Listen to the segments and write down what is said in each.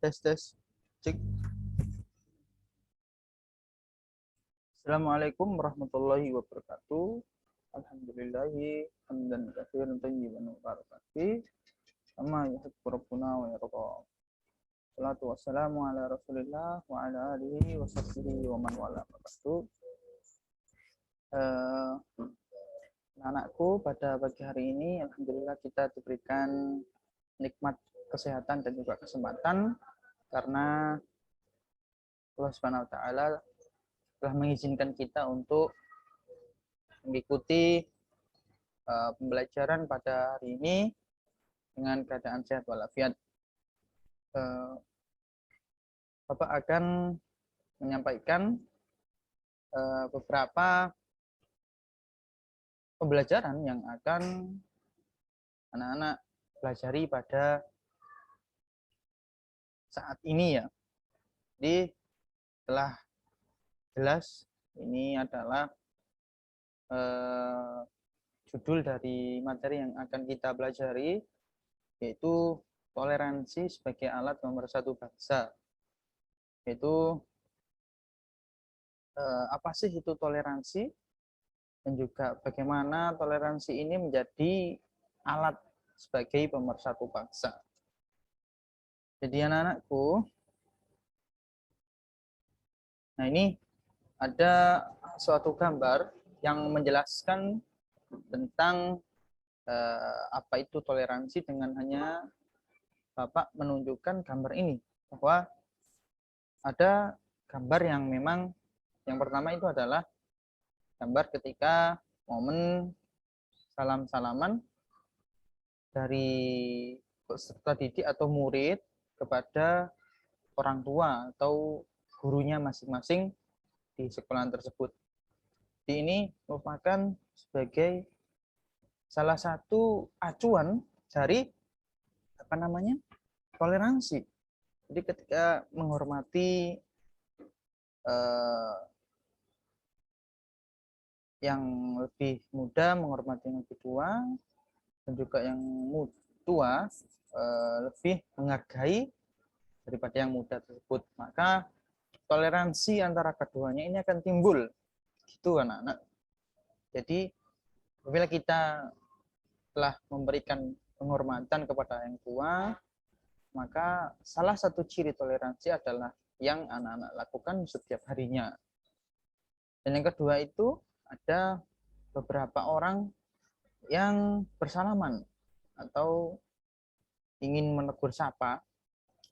Tes. Cek. Assalamualaikum warahmatullahi wabarakatuh. Alhamdulillahi hamdan katsiran thayyiban mubarakan fi kama yuhibbu rabbuna wa yarda. Salatu wassalamu ala Rasulillah wa ala alihi wa sahbihi wa man wala. Anakku, pada pagi hari ini alhamdulillah kita diberikan nikmat kesehatan dan juga kesempatan karena Allah Subhanahu wa taala telah mengizinkan kita untuk mengikuti pembelajaran pada hari ini dengan keadaan sehat walafiat. Bapak akan menyampaikan beberapa pembelajaran yang akan anak-anak pelajari pada saat ini ya. Jadi telah jelas ini adalah judul dari materi yang akan kita pelajari, yaitu toleransi sebagai alat pemersatu bangsa. Yaitu apa sih itu toleransi, dan juga bagaimana toleransi ini menjadi alat sebagai pemersatu bangsa. Jadi anak-anakku, nah ini ada suatu gambar yang menjelaskan tentang apa itu toleransi dengan hanya Bapak menunjukkan gambar ini. Bahwa ada gambar yang memang yang pertama itu adalah gambar ketika momen salam-salaman dari peserta didik atau murid kepada orang tua atau gurunya masing-masing di sekolah tersebut. Ini merupakan sebagai salah satu acuan dari toleransi. Jadi ketika menghormati yang lebih muda, menghormati yang lebih tua, dan juga yang tua lebih menghargai daripada yang muda tersebut, maka toleransi antara keduanya ini akan timbul, gitu anak-anak. Jadi apabila kita telah memberikan penghormatan kepada yang tua, maka salah satu ciri toleransi adalah yang anak-anak lakukan setiap harinya. Dan yang kedua itu ada beberapa orang yang bersalaman atau ingin menegur sapa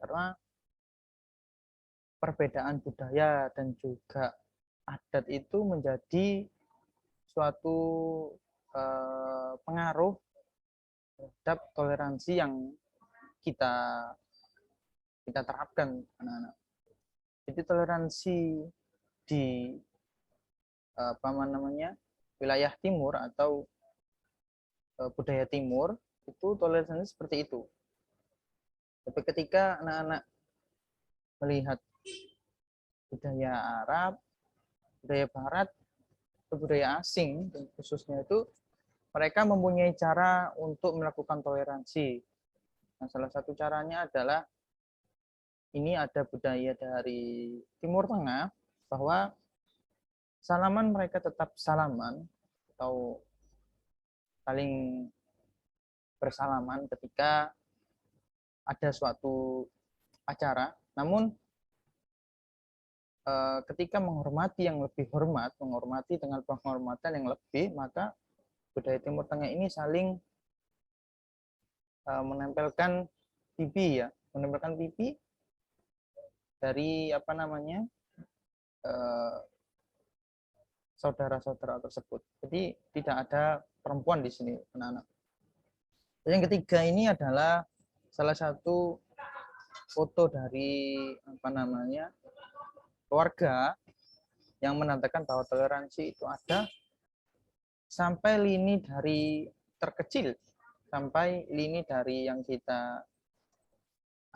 karena perbedaan budaya dan juga adat itu menjadi suatu pengaruh terhadap toleransi yang kita terapkan anak-anak. Jadi toleransi di wilayah timur atau budaya timur itu toleransi seperti itu. Tapi ketika anak-anak melihat budaya Arab, budaya Barat, atau budaya asing, khususnya itu mereka mempunyai cara untuk melakukan toleransi. Nah, salah satu caranya adalah ini ada budaya dari Timur Tengah bahwa salaman mereka tetap salaman atau saling bersalaman ketika ada suatu acara. Namun ketika menghormati yang lebih hormat, menghormati dengan penghormatan yang lebih, maka budaya Timur Tengah ini saling menempelkan pipi ya, menempelkan pipi dari saudara-saudara tersebut. Jadi tidak ada perempuan di sini, anak-anak. Yang ketiga ini adalah salah satu foto dari keluarga yang menandakan bahwa toleransi itu ada sampai lini dari terkecil sampai lini dari yang kita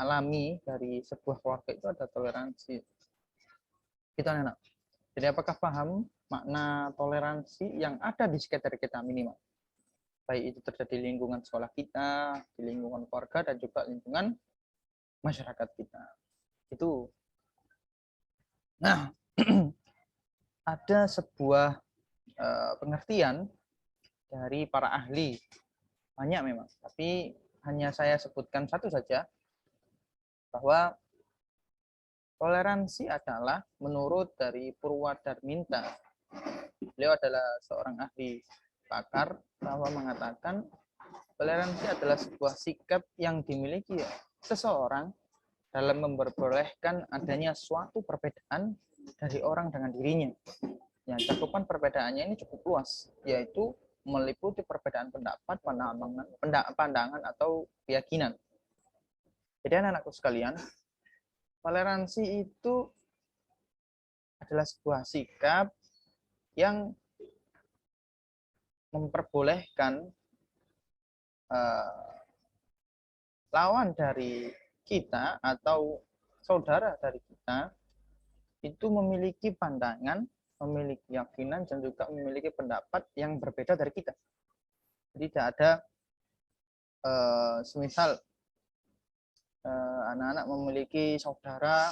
alami dari sebuah keluarga itu ada toleransi. Gitu anak-anak. Jadi apakah paham makna toleransi yang ada di sekitar kita minimal? Baik itu terjadi di lingkungan sekolah kita, di lingkungan keluarga, dan juga lingkungan masyarakat kita. Itu. Nah, ada sebuah pengertian dari para ahli, banyak memang, tapi hanya saya sebutkan satu saja, bahwa toleransi adalah menurut dari Purwadarminta. Beliau adalah seorang ahli pakar, bahwa mengatakan toleransi adalah sebuah sikap yang dimiliki seseorang dalam memperbolehkan adanya suatu perbedaan dari orang dengan dirinya. Ya, cakupan perbedaannya ini cukup luas, yaitu meliputi perbedaan pendapat, pandangan atau keyakinan. Jadi anak-anakku sekalian, toleransi itu adalah sebuah sikap yang memperbolehkan lawan dari kita atau saudara dari kita itu memiliki pandangan, memiliki keyakinan, dan juga memiliki pendapat yang berbeda dari kita. Jadi tidak ada semisal anak-anak memiliki saudara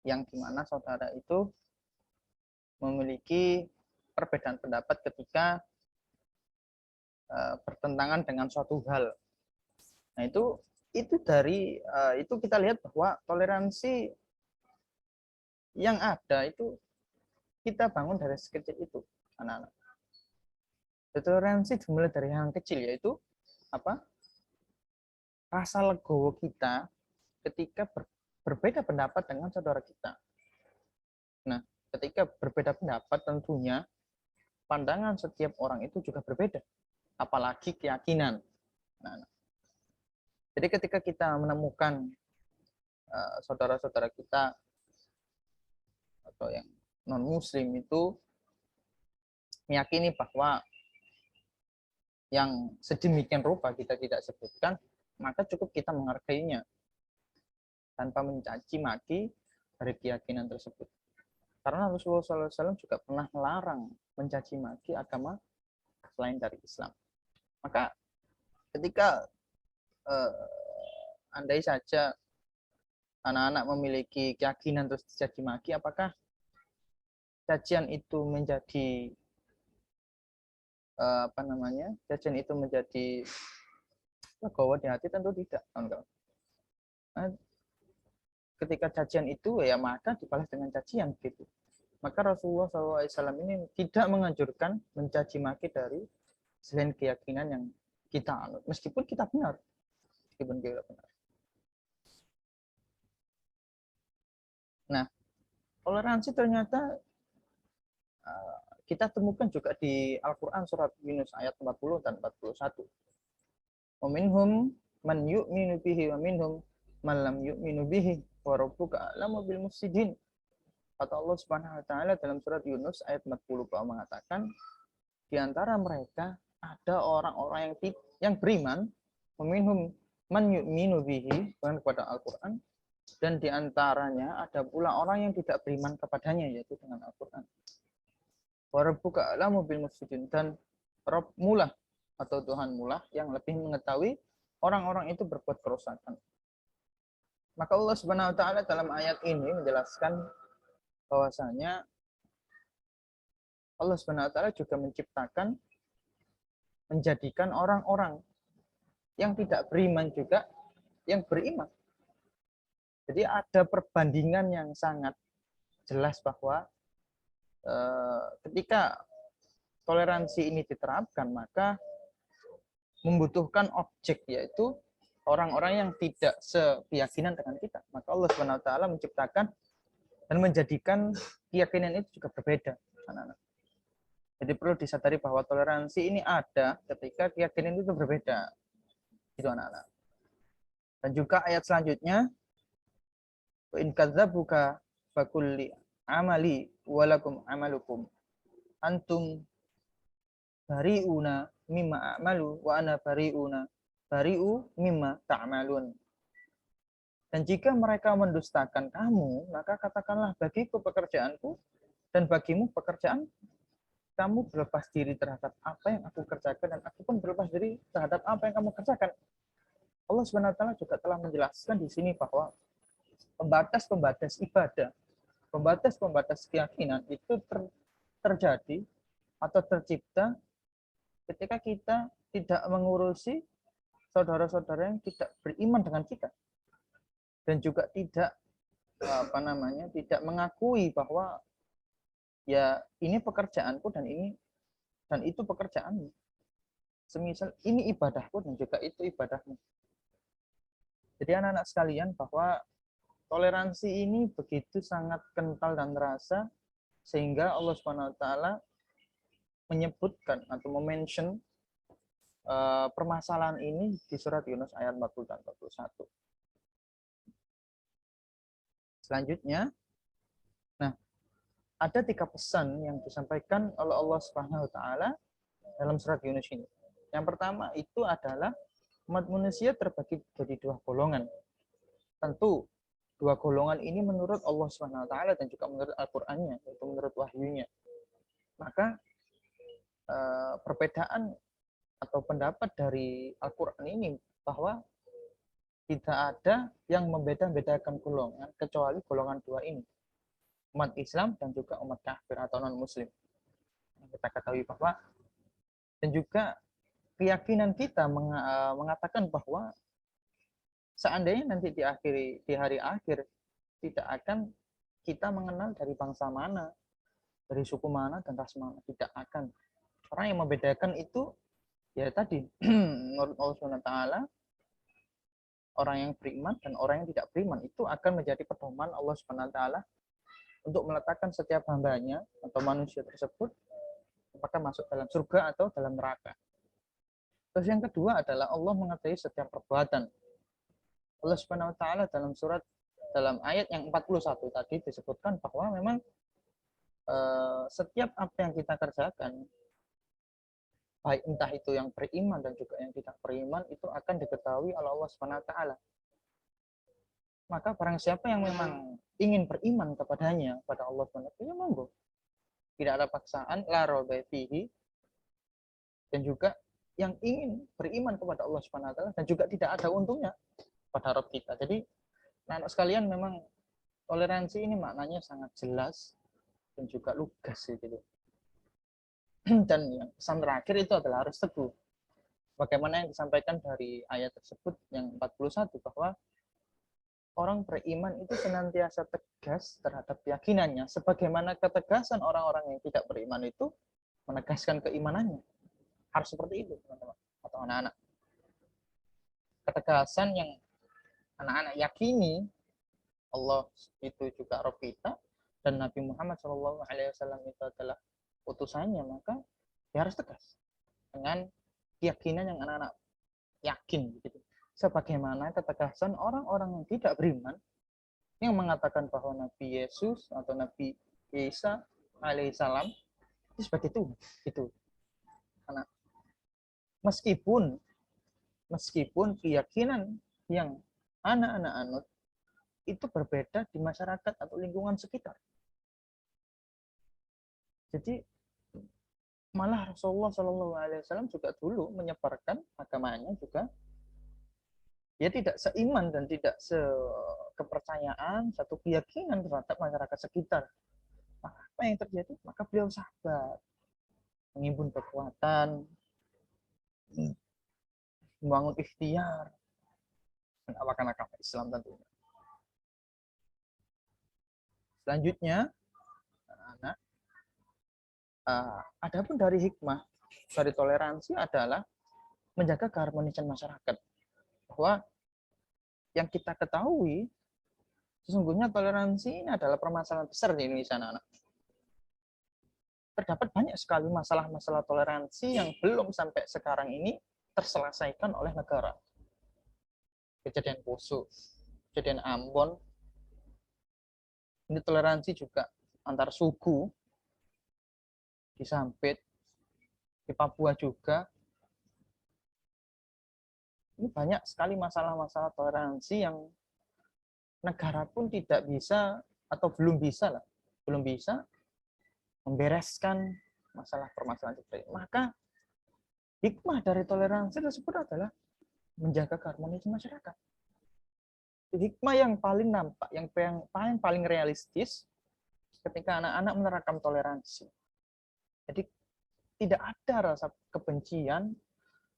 yang dimana saudara itu memiliki perbedaan pendapat ketika bertentangan dengan suatu hal. Nah, itu dari itu kita lihat bahwa toleransi yang ada itu kita bangun dari sekecil itu, anak-anak. Toleransi dimulai dari yang kecil, yaitu apa? Rasa legowo kita ketika berbeda pendapat dengan saudara kita. Nah, ketika berbeda pendapat tentunya pandangan setiap orang itu juga berbeda, apalagi keyakinan. Nah, jadi ketika kita menemukan saudara-saudara kita atau yang non-muslim itu meyakini bahwa yang sedemikian rupa kita tidak sebutkan, maka cukup kita menghargainya tanpa mencaci maki dari keyakinan tersebut. Karena Rasulullah SAW juga pernah melarang mencaci maki agama selain dari Islam. Maka ketika andai saja anak-anak memiliki keyakinan terus dicaci maki, apakah cacian itu menjadi cacian itu menjadi legowo di hati? Tentu tidak, kawan-kawan. Nah, ketika cacian itu ya maka dibalas dengan cacian gitu. Maka Rasulullah SAW ini tidak menganjurkan mencaci maki dari selain keyakinan yang kita anut, meskipun kita benar. Nah, toleransi ternyata kita temukan juga di Al-Quran surat Yunus ayat 40 dan 41. Wa minhum man yu'minu bihi wa minhum man lam yu'minu bihi wa rabbuka a'lamu bil mufsidin. Kata Allah Subhanahu wa taala dalam surat Yunus ayat 40 bahwa mengatakan di antara mereka ada orang-orang yang beriman, minhum man yu'minu bihi, kepada Al-Qur'an, dan di antaranya ada pula orang yang tidak beriman kepadanya, yaitu dengan Al-Qur'an. Wa rabbuka a'lamu bil mufsidin, dan Rabb mulah atau Tuhan mulah yang lebih mengetahui orang-orang itu berbuat kerusakan. Maka Allah Subhanahu wa taala dalam ayat ini menjelaskan bahwasanya Allah Subhanahu wa taala juga menciptakan, menjadikan orang-orang yang tidak beriman juga yang beriman. Jadi ada perbandingan yang sangat jelas bahwa ketika toleransi ini diterapkan, maka membutuhkan objek, yaitu orang-orang yang tidak sekeyakinan dengan kita. Maka Allah Subhanahu wa taala menciptakan dan menjadikan keyakinan itu juga berbeda, anak-anak. Jadi perlu disadari bahwa toleransi ini ada ketika keyakinan itu berbeda. Itu anak-anak. Dan juga ayat selanjutnya, wa in kadzabuka fakulli amali walakum amalukum antum bari'una mimma a'malu wa ana bari'u mimma ta'malun. Dan jika mereka mendustakan kamu, maka katakanlah bagiku pekerjaanku dan bagimu pekerjaan. Kamu berlepas diri terhadap apa yang aku kerjakan dan aku pun berlepas diri terhadap apa yang kamu kerjakan. Allah SWT juga telah menjelaskan di sini bahwa pembatas-pembatas ibadah, pembatas-pembatas keyakinan itu terjadi atau tercipta ketika kita tidak mengurusi saudara-saudara yang tidak beriman dengan kita, dan juga tidak tidak mengakui bahwa ya ini pekerjaanku dan itu pekerjaanmu. Semisal ini ibadahku dan juga itu ibadahmu. Jadi anak-anak sekalian, bahwa toleransi ini begitu sangat kental dan terasa sehingga Allah Subhanahu wa taala menyebutkan atau mention permasalahan ini di surat Yunus ayat 40 dan 41. Selanjutnya, nah, ada 3 pesan yang disampaikan oleh Allah Subhanahu wa taala dalam surat Yunus ini. Yang pertama itu adalah umat manusia terbagi jadi 2 golongan. Tentu 2 golongan ini menurut Allah Subhanahu wa taala dan juga menurut Al-Qur'annya, yaitu menurut wahyunya. Maka perbedaan atau pendapat dari Al-Qur'an ini bahwa tidak ada yang membeda-bedakan golongan kecuali golongan 2 ini, umat Islam dan juga umat kafir atau non-muslim. Kita ketahui bahwa, dan juga keyakinan kita mengatakan bahwa seandainya nanti di hari akhir tidak akan kita mengenal dari bangsa mana, dari suku mana dan ras mana, tidak akan. Orang yang membedakan itu ya tadi menurut Allah SWT, orang yang beriman dan orang yang tidak beriman itu akan menjadi pedoman Allah SWT untuk meletakkan setiap hambanya atau manusia tersebut apakah masuk dalam surga atau dalam neraka. Terus yang kedua adalah Allah mengetahui setiap perbuatan. Allah Subhanahu wa taala dalam ayat yang 41 tadi disebutkan bahwa memang setiap apa yang kita kerjakan, baik entah itu yang beriman dan juga yang tidak beriman, itu akan diketahui oleh Allah Subhanahu wa taala. Maka barang siapa yang memang ingin beriman kepadanya, pada Allah Subhanahu wa taala, ya monggo. Tidak ada paksaan, la raiba fihi. Dan juga yang ingin beriman kepada Allah Subhanahu wa taala dan juga tidak ada untungnya pada Rabb kita. Jadi, anak sekalian, memang toleransi ini maknanya sangat jelas dan juga lugas gitu. Dan yang pesan terakhir itu adalah harus teguh. Bagaimana yang disampaikan dari ayat tersebut yang 41, bahwa orang beriman itu senantiasa tegas terhadap keyakinannya, sebagaimana ketegasan orang-orang yang tidak beriman itu menegaskan keimanannya. Harus seperti itu, teman-teman atau anak-anak. Ketegasan yang anak-anak yakini Allah itu juga Rabb kita dan Nabi Muhammad SAW itu adalah utusannya, maka dia harus tegas dengan keyakinan yang anak-anak yakin gitu. Sebagaimana ketegasan orang-orang yang tidak beriman yang mengatakan bahwa Nabi Yesus atau Nabi Isa alaihissalam itu sebagai Tuhan. Itu karena meskipun keyakinan yang anak-anak anut itu berbeda di masyarakat atau lingkungan sekitar. Jadi malah Rasulullah SAW juga dulu menyebarkan agamanya juga, dia tidak seiman dan tidak sekepercayaan, satu keyakinan terhadap masyarakat sekitar. Maka apa yang terjadi? Maka beliau sabar, menghimpun kekuatan, membangun ikhtiar, menawarkan agama Islam tentunya. Selanjutnya, anak-anak, adapun dari hikmah dari toleransi adalah menjaga keharmonisan masyarakat. Bahwa yang kita ketahui sesungguhnya toleransi ini adalah permasalahan besar di Indonesia, anak-anak. Terdapat banyak sekali masalah-masalah toleransi yang belum sampai sekarang ini terselesaikan oleh negara. Kejadian Poso, kejadian Ambon, ini toleransi juga antar suku, di Sampit, di Papua juga. Ini banyak sekali masalah-masalah toleransi yang negara pun tidak bisa atau belum bisa membereskan masalah permasalahan seperti ini. Maka hikmah dari toleransi tersebut adalah menjaga keharmonisan masyarakat. hikmah yang paling nampak, yang paling realistis ketika anak-anak menerapkan toleransi. Jadi tidak ada rasa kebencian,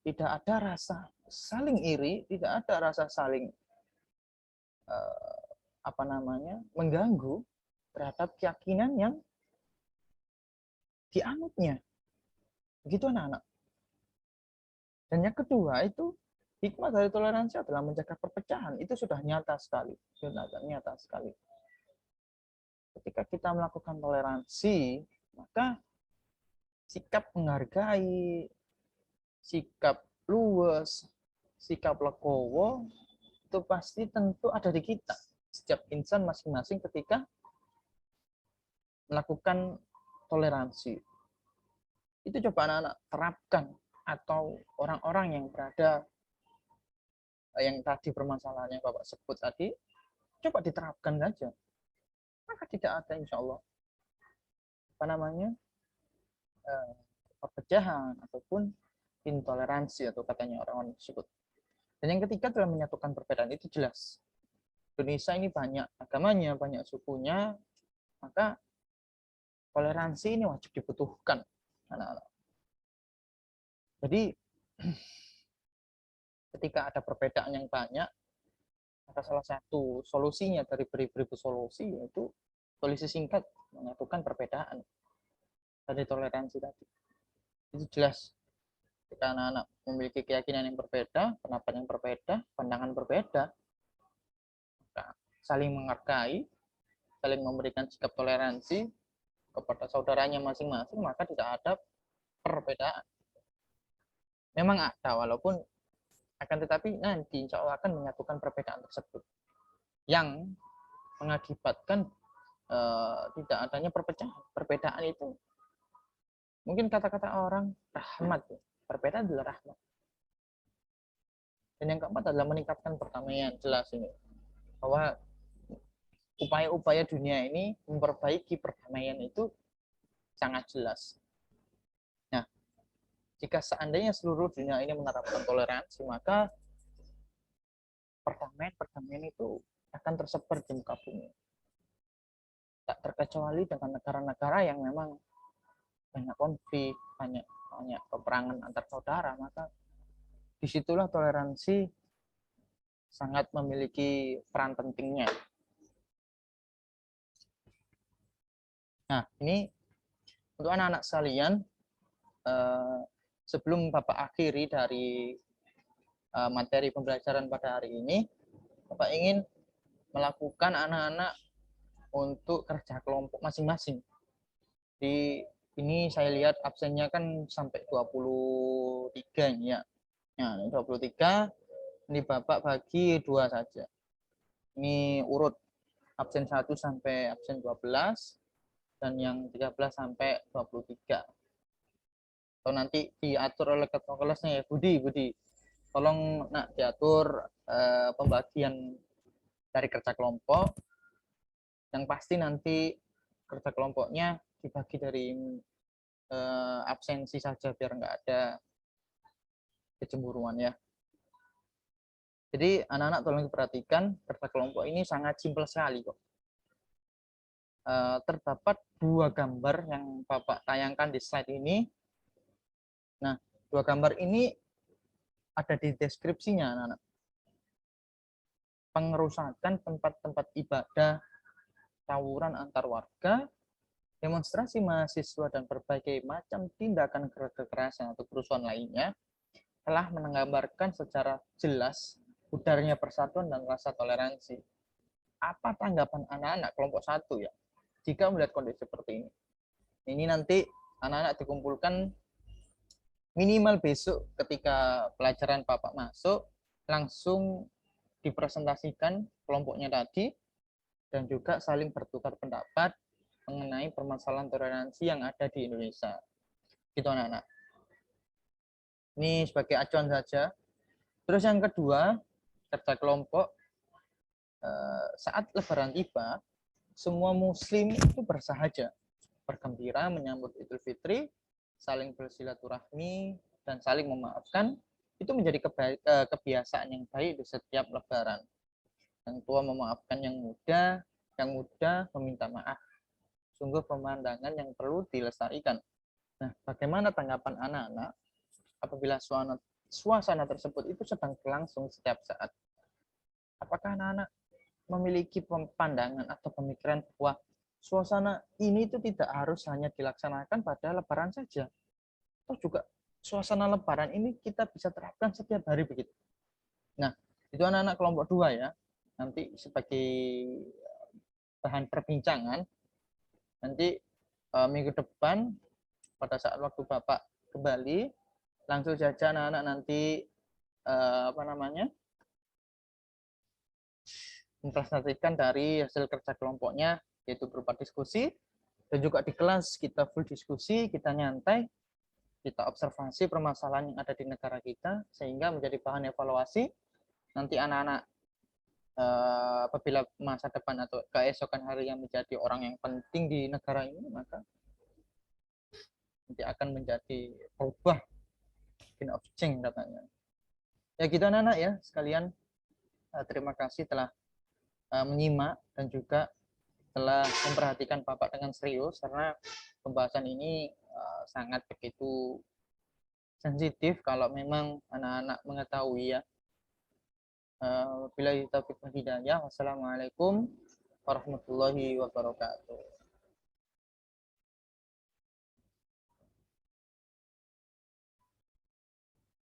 tidak ada rasa saling iri, tidak ada rasa saling mengganggu terhadap keyakinan yang dianutnya. Begitu anak-anak. Dan yang kedua itu hikmah dari toleransi adalah menjaga perpecahan. Itu sudah nyata sekali. Sudah nyata sekali. Ketika kita melakukan toleransi, maka sikap menghargai, sikap luwes, sikap legowo, itu pasti tentu ada di kita. Setiap insan masing-masing ketika melakukan toleransi. Itu coba anak-anak terapkan, atau orang-orang yang berada yang tadi permasalahannya Bapak sebut tadi, coba diterapkan saja. Maka tidak ada insya Allah perpecahan ataupun intoleransi atau katanya orang-orang tersebut. Dan yang ketiga adalah menyatukan perbedaan. Itu jelas. Indonesia ini banyak agamanya, banyak sukunya, maka toleransi ini wajib dibutuhkan anak-anak. Jadi ketika ada perbedaan yang banyak, maka salah satu solusinya dari beribu solusi yaitu solusi singkat, menyatukan perbedaan dari toleransi tadi. Itu jelas. Ketika anak-anak memiliki keyakinan yang berbeda, pendapat yang berbeda, pandangan berbeda, maka saling menghargai, saling memberikan sikap toleransi kepada saudaranya masing-masing, maka tidak ada perbedaan. Memang ada, walaupun akan tetapi nanti insya Allah akan menyatukan perbedaan tersebut yang mengakibatkan tidak adanya perpecahan. Perbedaan itu mungkin kata-kata orang rahmat, perbedaan adalah rahmat. Dan yang keempat adalah meningkatkan perdamaian. Jelas ini bahwa upaya-upaya dunia ini memperbaiki perdamaian itu sangat jelas. Nah, jika seandainya seluruh dunia ini menerapkan toleransi, maka perdamaian itu akan tersebar di muka bumi. Tak terkecuali dengan negara-negara yang memang banyak konflik, banyak peperangan antar saudara, maka disitulah toleransi sangat memiliki peran pentingnya. Nah, ini untuk anak-anak sekalian, sebelum Bapak akhiri dari materi pembelajaran pada hari ini, Bapak ingin melakukan anak-anak untuk kerja kelompok masing-masing. Di ini saya lihat absennya kan sampai 23 ya. Nah, 23 ini Bapak bagi 2 saja. Ini urut absen 1 sampai absen 12 dan yang 13 sampai 23. Atau nanti diatur oleh ketua kelasnya ya, Budi. Tolong nak diatur pembagian dari kerja kelompok. Yang pasti nanti kerja kelompoknya dibagi dari absensi saja biar nggak ada kecemburuan ya. Jadi anak-anak tolong diperhatikan, kerja kelompok ini sangat simpel sekali kok. Terdapat 2 gambar yang Bapak tayangkan di slide ini. Nah, 2 gambar ini ada di deskripsinya anak-anak. Pengerusakan tempat-tempat ibadah, tawuran antar warga, demonstrasi mahasiswa, dan berbagai macam tindakan kekerasan atau kerusuhan lainnya telah menggambarkan secara jelas budarnya persatuan dan rasa toleransi. Apa tanggapan anak-anak kelompok 1 ya jika melihat kondisi seperti ini? Ini nanti anak-anak dikumpulkan minimal besok ketika pelajaran Bapak masuk, langsung dipresentasikan kelompoknya tadi, dan juga saling bertukar pendapat mengenai permasalahan toleransi yang ada di Indonesia. Gitu anak-anak. Ini sebagai acuan saja. Terus yang kedua, kerja kelompok saat Lebaran tiba, semua Muslim itu bersahaja, bergembira menyambut Idul Fitri, saling bersilaturahmi dan saling memaafkan. Itu menjadi kebiasaan yang baik di setiap Lebaran. Yang tua memaafkan yang muda meminta maaf. Sungguh pemandangan yang perlu dilestarikan. Nah, bagaimana tanggapan anak-anak apabila suasana tersebut itu sedang berlangsung setiap saat? Apakah anak-anak memiliki pandangan atau pemikiran bahwa suasana ini itu tidak harus hanya dilaksanakan pada Lebaran saja, atau juga suasana Lebaran ini kita bisa terapkan setiap hari begitu? Nah, itu anak-anak kelompok 2 ya. Nanti sebagai bahan perbincangan, nanti minggu depan pada saat waktu Bapak kembali, langsung saja anak-anak nanti mempresentasikan dari hasil kerja kelompoknya, yaitu berupa diskusi, dan juga di kelas kita full diskusi, kita nyantai, kita observasi permasalahan yang ada di negara kita, sehingga menjadi bahan evaluasi. Nanti anak-anak apabila masa depan atau keesokan hari yang menjadi orang yang penting di negara ini, maka nanti akan menjadi berubah of change katanya. Ya gitu anak-anak ya sekalian, terima kasih telah menyimak dan juga telah memperhatikan Bapak dengan serius, karena pembahasan ini sangat begitu sensitif kalau memang anak-anak mengetahui ya. Bila taufiq wal hidayah. Wassalamualaikum warahmatullahi wabarakatuh.